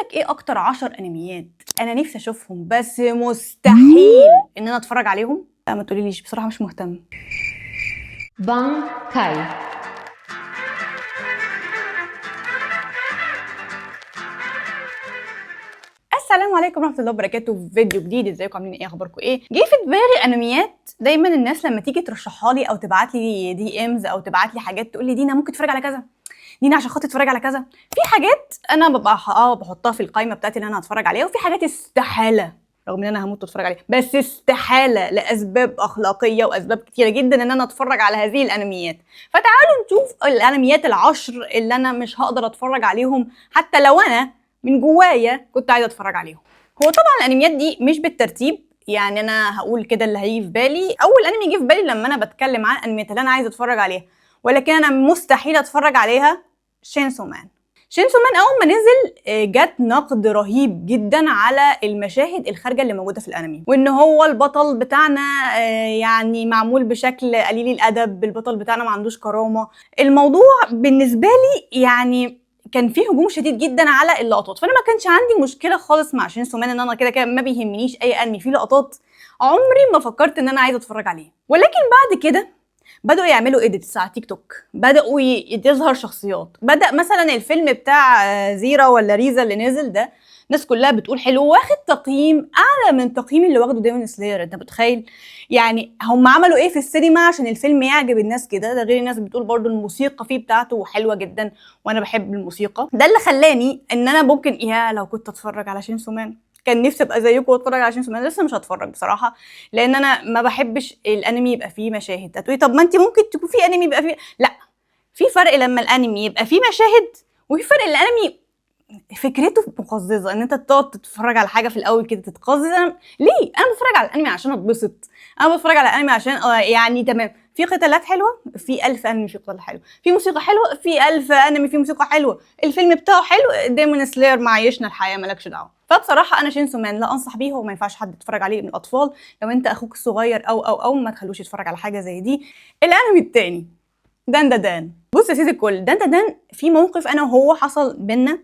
لك ايه اكتر 10 انميات انا نفسي اشوفهم بس مستحيل ان انا اتفرج عليهم؟ لا ما تقوليليش، بصراحه مش مهتم. بانكاي. السلام عليكم ورحمه الله وبركاته، في فيديو جديد. ازيكم عاملين ايه؟ اخباركم ايه؟ جه في دماغي انميات دايما الناس لما تيجي ترشحها لي او تبعت لي دي امز او تبعت لي حاجات تقول لي دينا ممكن تتفرج على كذا، دينا عشان خاطر تتفرج على كذا. في حاجات انا ببقى بحطها في القائمه بتاعتي ان انا هتفرج عليها، وفي حاجات استحاله رغم ان انا هموت اتفرج عليها، بس استحاله لاسباب اخلاقيه واسباب كتيره جدا ان انا اتفرج على هذه الانميات. فتعالوا نشوف الانميات العشر اللي انا مش هقدر اتفرج عليهم حتى لو انا من جوايا كنت عايزه اتفرج عليهم. هو طبعا الانميات دي مش بالترتيب، يعني انا هقول كده اللي هيجي في بالي. اول انمي جه في بالي لما انا بتكلم عن الانميات اللي انا عايزه اتفرج عليها ولكن انا مستحيل اتفرج عليها، شينسو مان. شينسو مان اول ما نزل جت نقد رهيب جدا على المشاهد الخارجه اللي موجوده في الانمي، وان هو البطل بتاعنا يعني معمول بشكل قليل الادب، البطل بتاعنا ما عندوش كرامه. الموضوع بالنسبه لي يعني كان فيه هجوم شديد جدا على اللقطات، فانا ما كانش عندي مشكله خالص مع شينسو مان، ان انا كده كده ما بيهمنيش اي انمي فيه لقطات، عمري ما فكرت ان انا عايزه اتفرج عليه. ولكن بعد كده بدأوا يعملوا ايديتس على تيك توك، بدأوا تظهر شخصيات، بدأ مثلا الفيلم بتاع زيرا ولا ريزا اللي نزل ده، الناس كلها بتقول حلو، واخد تقييم اعلى من التقييم اللي واخده ديمون سلاير. انت متخيل يعني هم عملوا ايه في السينما عشان الفيلم يعجب الناس كده؟ ده غير الناس بتقول برضو الموسيقى فيه بتاعته حلوه جدا، وانا بحب الموسيقى. ده اللي خلاني ان انا ممكن يا لو كنت اتفرج على شينسو مان، كان نفسي ابقى زيكم واتفرج على شينسو مان. لسه مش هتفرج بصراحه، لان انا ما بحبش الانمي يبقى فيه مشاهد. هتقولي طب ما انت ممكن تكون في انمي يبقى فيه، لا، في فرق لما الانمي يبقى فيه مشاهد، وفي فرق الانمي فكرته مقززه، ان انت تقعد تتفرج على حاجه في الاول كده تتقزز. ليه؟ انا بتفرج على الانمي عشان اتبسط، انا بتفرج على الانمي عشان يعني تمام، في قتالات حلوه، في 1000 انمي في قتال حلو، في موسيقى حلوه، في 1000 انمي في موسيقى حلوه، الفيلم بتاعه حلو، ديمون سلاير معيشنا الحياه مالكش دعوه. فبصراحه انا شينسو مان لا انصح بيه، هو ما ينفعش حد يتفرج عليه من الاطفال. لو انت اخوك الصغير او ما تخلوش يتفرج على حاجه زي دي. الانمي التاني دان دا دان. بص يا سيدي الكل، دان دا دان في موقف انا وهو حصل بينا،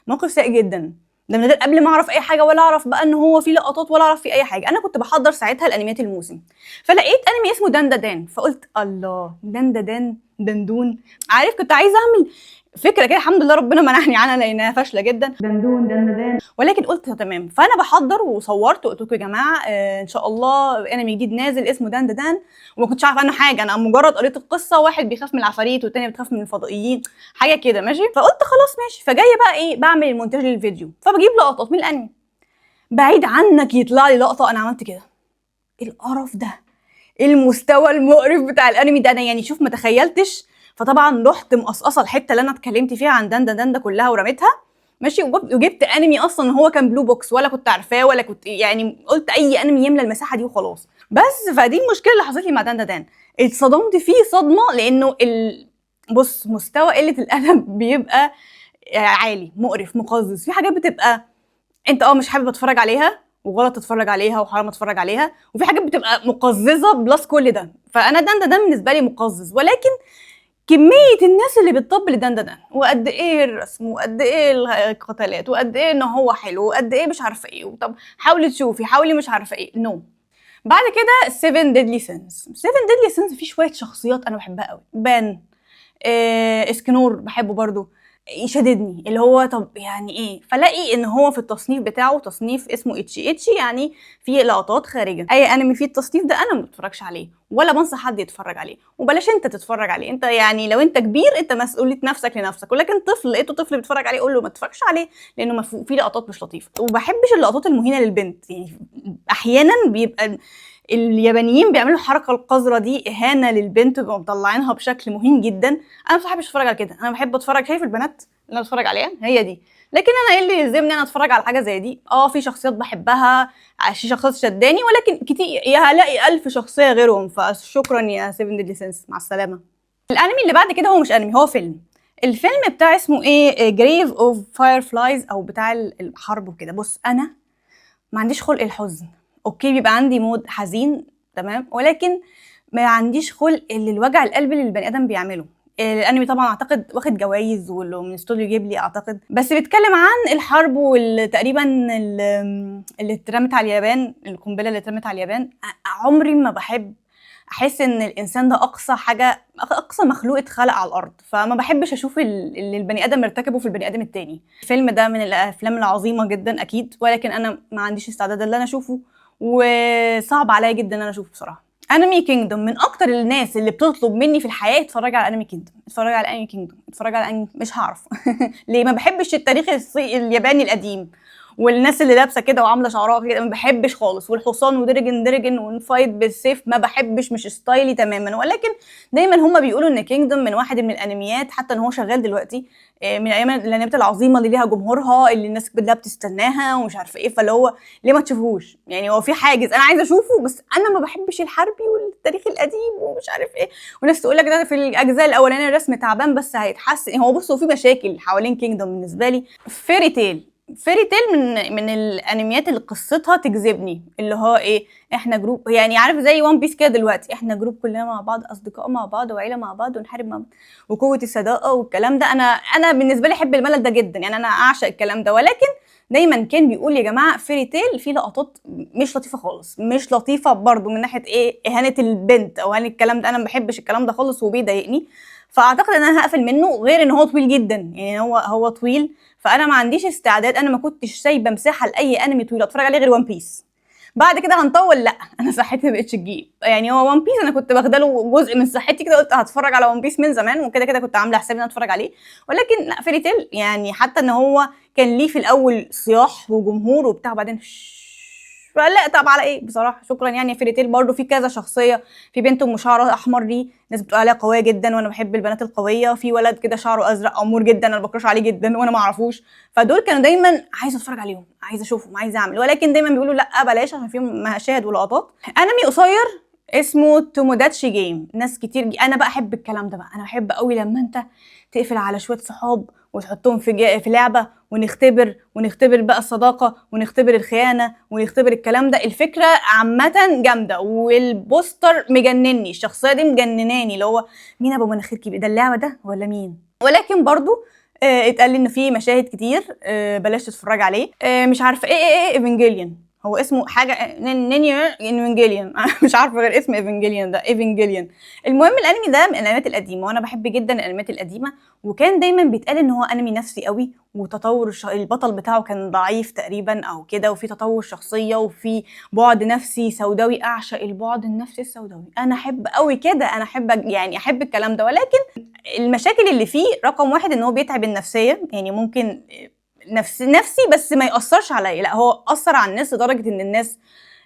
موقف سيء جدا. ده من غير قبل ما اعرف اي حاجه، ولا اعرف بقى ان هو في لقطات، ولا اعرف في اي حاجه. انا كنت بحضر ساعتها الانميات الموسم، فلقيت انمي اسمه دان دا دان، فقلت الله، دان دا دان، دندون. عارف، كنت عايزه اعمل فكره كده، الحمد لله ربنا منعني عنها لانها فاشله جدا، دندون دان دا دان. ولكن قلت تمام، فانا بحضر وصورت وقلت لكم يا جماعه ان شاء الله انمي جديد نازل اسمه دان دا دان. وما كنتش عارفه عنه حاجه، انا مجرد قريت القصه، واحد بيخاف من العفاريت والتانيه بتخاف من الفضائيين، حاجه كده ماشي. فقلت خلاص ماشي، فجايه بقى ايه، بعمل المونتاج للفيديو، فبجيب لقطات من الانمي. بعيد عنك يطلع لي لقطه انا عملت كده، ايه القرف ده؟ المستوى المقرف بتاع الانمي ده، انا يعني شوف ما تخيلتش. فطبعا رحت مقصقصه الحته اللي انا اتكلمت فيها عن دان دا دان ده كلها ورميتها ماشي، وجبت انمي اصلا هو كان بلو بوكس، ولا كنت عارفاه ولا كنت يعني، قلت اي انمي يملى المساحه دي وخلاص. بس فدي المشكله اللي حصلت لي مع دان دا دان، اتصدمت فيه صدمه، لانه بص، مستوى قله الادب بيبقى عالي، مقرف، مقزز. في حاجات بتبقى انت مش حابب اتفرج عليها، وغلط تتفرج عليها، وحرام اتفرج عليها، وفي حاجات بتبقى مقززه بلس كل ده. فانا دان دا دان بالنسبه لي مقزز، ولكن كميه الناس اللي بتطبل دان دا دان، وقد ايه الرسم، وقد ايه القتالات، وقد ايه ان هو حلو، وقد ايه مش عارفه ايه، طب حاولي تشوفي، حاولي مش عارفه ايه، نو. بعد كده 7 ديدلي سينز. 7 ديدلي سينز فيه شويه شخصيات انا بحبها قوي، بان اسكنور بحبه برضو، يشددني اللي هو طب يعني ايه. فلاقي ان هو في التصنيف بتاعه تصنيف اسمه اتش، يعني في لقطات خارجه. اي انمي فيه التصنيف ده انا ما بتفرجش عليه، ولا بنصح حد يتفرج عليه، وبلاش انت تتفرج عليه. انت يعني لو انت كبير انت مسؤوليه نفسك لنفسك، ولكن طفل لقيته طفل بيتفرج عليه قول له ما تتفرجش عليه، لانه في لقطات مش لطيفه. وبحبش اللقطات المهينه للبنت، يعني احيانا بيبقى اليابانيين بيعملوا الحركه القذره دي، اهانه للبنت، بيبقوا مطلعينها بشكل مهين جدا. انا ما بحبش اتفرج على كده، انا بحب اتفرج، شايف البنات اللي انا بتفرج عليها هي دي. لكن انا ايه اللي يلزمني انا اتفرج على حاجه زي دي؟ في شخصيات بحبها، في شخصيات شداني، ولكن كتير يا هلاقي 1000 شخصيه غيرهم، فشكرا يا 7 ديدلي سينس، مع السلامه. الانمي اللي بعد كده هو مش انمي، هو فيلم. الفيلم بتاع اسمه ايه، جريف اوف فاير فلايز، او بتاع الحرب وكده. بص انا ما عنديش خلق الحزن، اوكي بيبقى عندي مود حزين تمام، ولكن ما عنديش خلق اللي الوجع القلب اللي البني ادم بيعمله. الانمي طبعا اعتقد واخد جوائز من استوديو جيبلي اعتقد، بس بيتكلم عن الحرب تقريبا اللي اترمت على اليابان، القنبله اللي اترمت على اليابان. عمري ما بحب احس ان الانسان ده اقصى حاجه، اقصى مخلوق اتخلق على الارض، فما بحبش اشوف اللي البني ادم مرتكبه في البني ادم التاني. الفيلم ده من الافلام العظيمه جدا اكيد، ولكن انا ما عنديش استعداد ان انا اشوفه، وصعب عليا جدا ان انا اشوفه بصراحه. انمي كينجدوم من اكتر الناس اللي بتطلب مني في الحياه اتفرج على انمي كينجدوم، اتفرج على انمي كينجدوم، اتفرج على انمي، مش هعرف ليه؟ ما بحبش التاريخ الياباني القديم، والناس اللي لابسه كده وعامله شعرها كده ما بحبش خالص، والحصان ودرجن ونفايت بالسيف ما بحبش، مش ستايلي تماما. ولكن دايما هما بيقولوا ان كينجدوم من واحد من الانميات، حتى ان هو شغال دلوقتي، من ايام الانميات العظيمه اللي ليها جمهورها اللي الناس كلها بتستناها ومش عارفه ايه، فاللي هو ليه ما تشوفوش؟ يعني هو في حاجز انا عايزه اشوفه، بس انا ما بحبش الحربي والتاريخ القديم ومش عارف ايه، وناس تقول لك ده في الاجزاء الاولانيه الرسم تعبان بس هيتحسن. هو بصوا في مشاكل حوالين كينجدوم بالنسبه لي. فيري تيل من الانميات اللي قصتها تجذبني، اللي هو ايه، احنا جروب، يعني عارف زي وان بيس كده دلوقتي، احنا جروب كلنا مع بعض، اصدقاء مع بعض وعيله مع بعض ونحارب مع بعض وقوه الصداقه والكلام ده. انا بالنسبه لي احب الملل ده جدا، يعني انا اعشق الكلام ده. ولكن دايما كان بيقول يا جماعه فيري تيل في لقطات مش لطيفه خالص، مش لطيفه برضو من ناحيه ايه، اهانه البنت او اهانه الكلام ده، انا ما بحبش الكلام ده خالص وبيضايقني. فاعتقد ان انا هقفل منه، غير ان هو طويل جدا، يعني هو طويل، فانا ما عنديش استعداد، انا ما كنتش سايبه مساحه لاي انمي طويل اتفرج عليه غير وان بيس. بعد كده هنطول، لا انا صحتي ما بقتش تجيب، يعني هو وان بيس انا كنت واخده له جزء من صحتي كده، قلت هتفرج على وان بيس من زمان، وكده كده كنت عامله حسابي ان اتفرج عليه. ولكن لا، فيري تيل يعني حتى ان هو كان ليه في الاول صياح وجمهور وبتاع، بعدين فلا، طب على ايه بصراحه، شكرا. يعني فيري تيل برضه في كذا شخصيه، في بنت ام شعرها احمر دي ناس بتقول عليها قويه جدا، وانا بحب البنات القويه، في ولد كده شعره ازرق امور جدا انا بكرش عليه جدا وانا ما اعرفوش، فدول كانوا دايما عايزه اتفرج عليهم، عايزه اشوفهم، عايزه اعمل، ولكن دايما بيقولوا لا بلاش عشان فيهم مشاهد ولقطات. انمي قصير اسمه توموداتشي جيم، ناس كتير انا بقى احب الكلام ده بقى، انا بحب قوي لما انت تقفل على شويه صحاب وتحطهم في لعبه ونختبر بقى الصداقه، ونختبر الخيانه، ونختبر الكلام ده. الفكره عامه جامده، والبوستر مجنني، الشخصيه دي مجنناني، اللي هو مين ابو مناخير كبير ده، اللعبه ده ولا مين؟ ولكن برضو اتقال لي ان في مشاهد كتير، بلاش تتفرج عليه. مش عارفه ايه ايفنجيليون، هو اسمه حاجه نينيا ايفنجيليون مش عارفه غير اسم ايفنجيليون ده، ايفنجيليون. المهم الانمي ده من الانميات القديمه، وانا بحب جدا الانميات القديمه، وكان دايما بيتقال ان هو انمي نفسي قوي، وتطور البطل بتاعه كان ضعيف تقريبا او كده، وفي تطور شخصيه، وفي بعد نفسي سوداوي. اعشق البعد النفسي السوداوي، انا احب قوي كده، انا احب يعني احب الكلام ده. ولكن المشاكل اللي فيه رقم واحد ان هو بيتعب النفسيه، يعني ممكن نفسي بس ما يأثرش عليا، لا هو أثر على الناس لدرجة ان الناس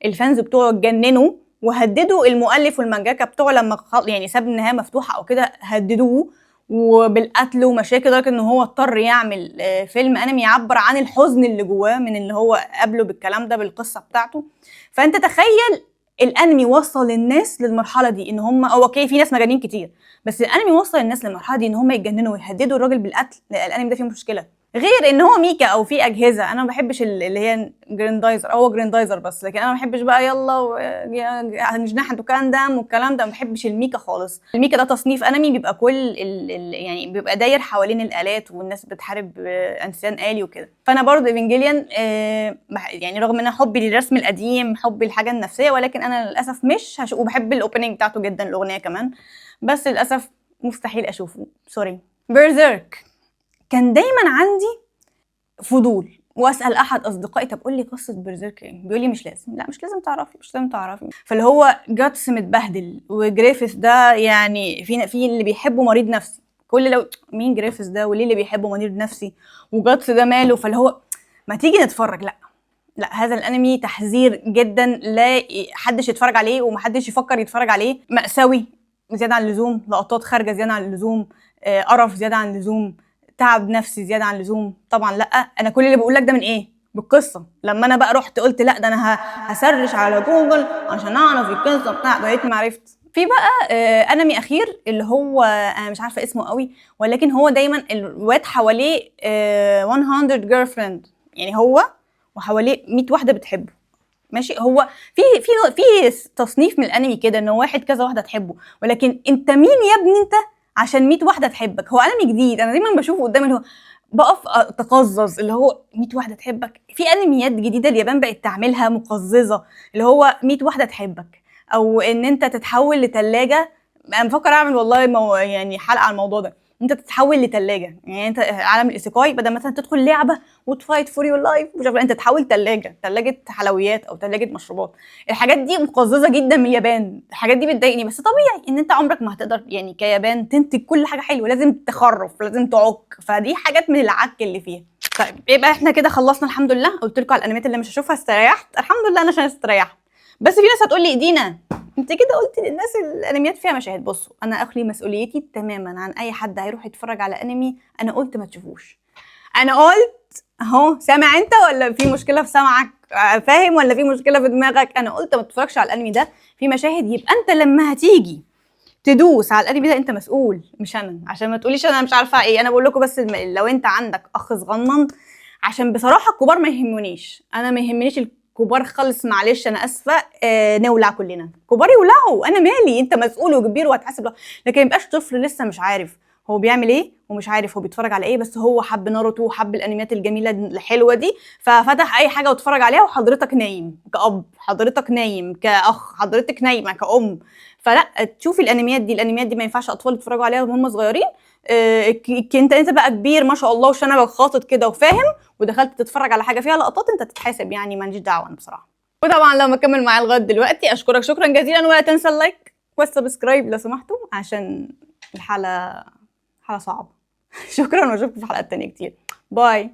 الفانز بتوعه اتجننوا وهددوا المؤلف والمانجاكا بتوعه لما يعني ساب النهاية مفتوحة او كده، هددوه وبالقتل ومشاكل، لدرجة ان هو اضطر يعمل فيلم انمي يعبر عن الحزن اللي جواه من اللي هو قابله بالكلام ده بالقصة بتاعته. فانت تخيل الانمي وصل الناس للمرحله دي، ان هم اوكي في ناس مجانين كتير، بس الانمي وصل الناس للمرحله دي ان هم يتجننوا ويهددوا الراجل بالقتل. الانمي ده فيه مشكله، غير ان هو ميكا او في اجهزه، انا ما بحبش اللي هي جراندايزر، هو جراندايزر بس، لكن انا ما بحبش بقى يلا جناح دوكاندام والكلام ده، ما بحبش الميكا خالص. الميكا ده تصنيف انمي بيبقى كل يعني بيبقى داير حوالين الالات والناس بتحارب انسان آلي وكده. فانا برضه ايفنجيليان يعني رغم ان انا حبي للرسم القديم، حبي الحاجه النفسيه، ولكن انا للاسف مش وبحب الاوبننج بتاعته جدا، الاغنيه كمان، بس للاسف مستحيل اشوفه، سوري. بيرزيرك كان دايما عندي فضول واسال احد اصدقائي طب قول لي قصه بيرزيرك ايه، بيقول لي مش لازم، لا مش لازم تعرفي، مش لازم تعرفي. فاللي هو جاتس متبهدل، وجريفيث ده يعني في اللي بيحبه مريض نفسي، كل لو مين جريفيث ده وليه اللي بيحبه مريض نفسي، وجاتس ده ماله؟ فاللي هو ما تيجي نتفرج. لا هذا الانمي تحذير جدا، لا حدش يتفرج عليه ومحدش يفكر يتفرج عليه، مأساوي زياده عن اللزوم، لقطات خارجه زياده عن اللزوم، قرف زياده عن اللزوم، تعب نفسي زياده عن اللزوم. طبعا لا، انا كل اللي بقول لك ده من ايه، بالقصه. لما انا بقى رحت قلت لا ده انا هسرش على جوجل عشان اعرف القصه بتاعته، لقيت ما عرفت. في بقى انمي اخير اللي هو انا مش عارفه اسمه قوي، ولكن هو دايما الواد حواليه 100 جيرل فريند، يعني هو وحواليه 100 واحده بتحبه، ماشي. هو في تصنيف من الانمي كده ان واحد كذا واحده تحبه، ولكن انت مين يا ابني انت عشان 100 واحده تحبك. هو انمي جديد انا دايما بشوفه قدامي، اللي هو بقف اتقزز، اللي هو 100 واحده تحبك. في انميات جديده اليابان بقت تعملها مقززه، اللي هو 100 واحده تحبك، او ان انت تتحول لتلاجة. انا بفكر اعمل والله يعني حلقه على الموضوع ده، انت تتحول لتلاجة. يعني انت عالم الايسيكاي بدل مثلا تدخل لعبه وتفايت فور يور لايف مش عارفه، انت تحول تلاجة حلويات او تلاجة مشروبات. الحاجات دي مقززه جدا من اليابان، الحاجات دي بتضايقني، بس طبيعي ان انت عمرك ما هتقدر يعني كيابان تنتج كل حاجه حلوه، لازم تخرف، لازم تعك، فدي حاجات من العك اللي فيها. طيب يبقى احنا كده خلصنا الحمد لله. قلت لكم على الانميات اللي مش هشوفها، استريحت الحمد لله انا عشان استريحت. بس في ناس هتقول لي دينا انت كده قلت للناس الانميات فيها مشاهد. بصوا انا اخلي مسؤوليتي تماما عن اي حد هيروح يتفرج على انمي انا قلت ما تشوفوش. انا قلت اهو، سامع انت ولا في مشكله في سمعك؟ فاهم ولا في مشكله في دماغك؟ انا قلت ما تتفرجش على الانمي ده، في مشاهد. يبقى انت لما هتيجي تدوس على الانمي ده انت مسؤول مش انا، عشان ما تقوليش انا مش عارفه ايه. انا بقول لكم بس لو انت عندك اخ صغنن، عشان بصراحه الكبار ما يهمونيش، انا ما يهمنيش الكبار خالص، معلش انا اسفه. نولع كلنا، كبار يولعوا، انا مالي، انت مسؤول وكبير وهتحاسب له. لكن ما يبقاش طفل لسه مش عارف هو بيعمل ايه ومش عارف هو بيتفرج على ايه، بس هو حب ناروتو وحب الانميات الجميله الحلوه دي، ففتح اي حاجه واتفرج عليها، وحضرتك نايم كأب، حضرتك نايم كأخ، حضرتك نايمه كأم. فلا تشوفي الانميات دي، الانميات دي ما ينفعش اطفال يتفرجوا عليها وهم صغيرين. انت بقى كبير ما شاء الله وشنبك خاطط كده وفاهم، ودخلت تتفرج على حاجه فيها لقطات، انت تتحاسب يعني، ماليش دعوه انا بصراحه. وطبعا لو مكمل معايا لغايه دلوقتي اشكرك شكرا جزيلا، ولا تنسى اللايك والسبسكرايب لو سمحتوا، عشان الحلقه صعبه. شكرا واشوفكم في حلقات تانية كتير. باي.